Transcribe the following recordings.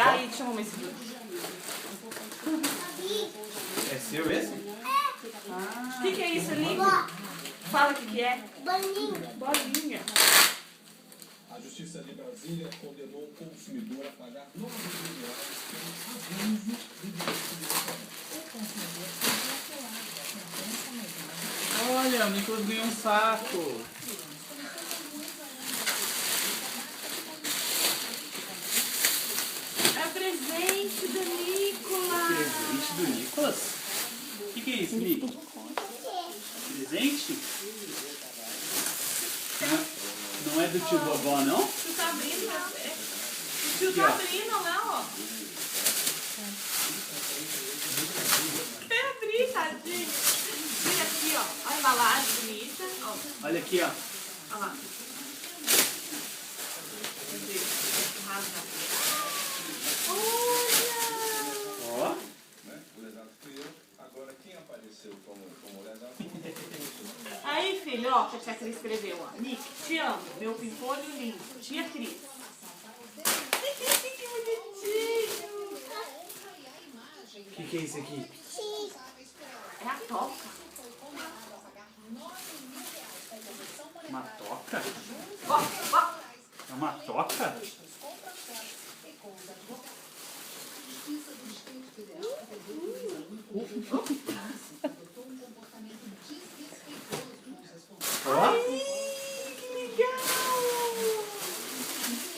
Dá aí, deixa eu arrumar esse vídeo. É seu esse? O que é isso ali? Fala o que é. Bolinha. Bolinha. A Justiça de Brasília condenou o consumidor a pagar R$ 9 mil pelo abuso do direito de reclamar. Olha, o Nicolas ganhou um saco. É presente do Nicolas. Presente do Nicolas? O que é isso, Nico? Presente? Não é do tio vovó, não? O tio tá abrindo, o tio Aqui, tá ó. abrindo lá, ó. Quer abrir, tadinho. Vira aqui, ó. Olha a embalagem bonita. Ó, Olha aqui, ó. olha lá. Meu Deus, rasga. Olha! Ó. O lesado fui eu. Agora, quem apareceu como lesado? Aí, filho, ó, que a tia Cris escreveu, ó. Nick, te amo, meu pimpolho lindo. Tia Cris. Que bonitinho. O que é isso aqui? É a toca. Uma toca? Ó, ó. É uma toca? Ó. Ai, que legal.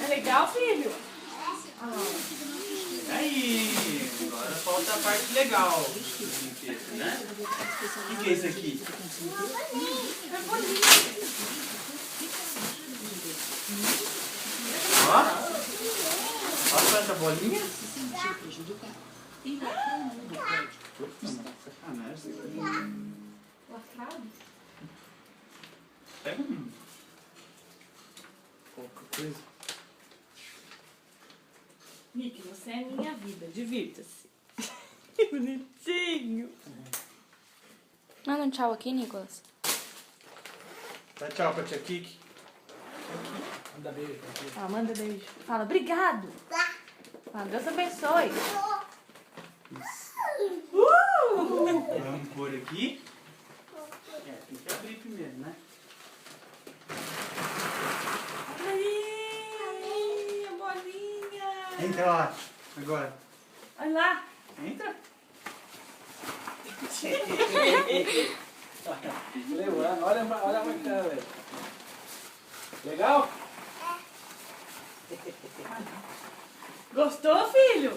É legal, filho? Aí, agora falta a parte legal dos brinquedos, né? O que é isso aqui? É bolinha. Ó. Ó quanta bolinha. Sacanagem. Lacrado? Pega qualquer coisa. Nick, você é minha vida. Divirta-se. Que bonitinho. Manda um tchau aqui, Nicolas. Dá tchau pra tia Kiki. Manda beijo pra tia. Ah, manda beijo. Fala, obrigado. Ah, Deus abençoe. Vamos pôr aqui. É, tem que abrir primeiro, né? Aí, a bolinha. Entra lá, agora. Olha lá. Entra. Olha a mancada, velho. Legal? Gostou, filho?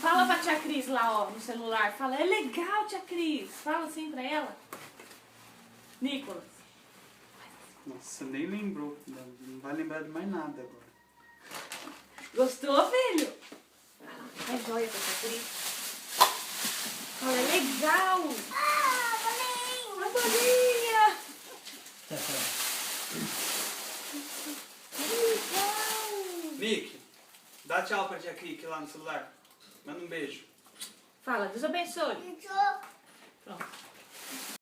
Fala pra tia Cris lá, ó, no celular. Fala, é legal, tia Cris. Fala assim pra ela. Nicolas. Nossa, nem lembrou. Não vai lembrar de mais nada agora. Gostou, filho? É joia pra tia Cris. Fala, é legal. A bolinha. Legal. Nick, dá tchau pra tia Kiki lá no celular. Manda um beijo. Fala, Deus abençoe. Pronto.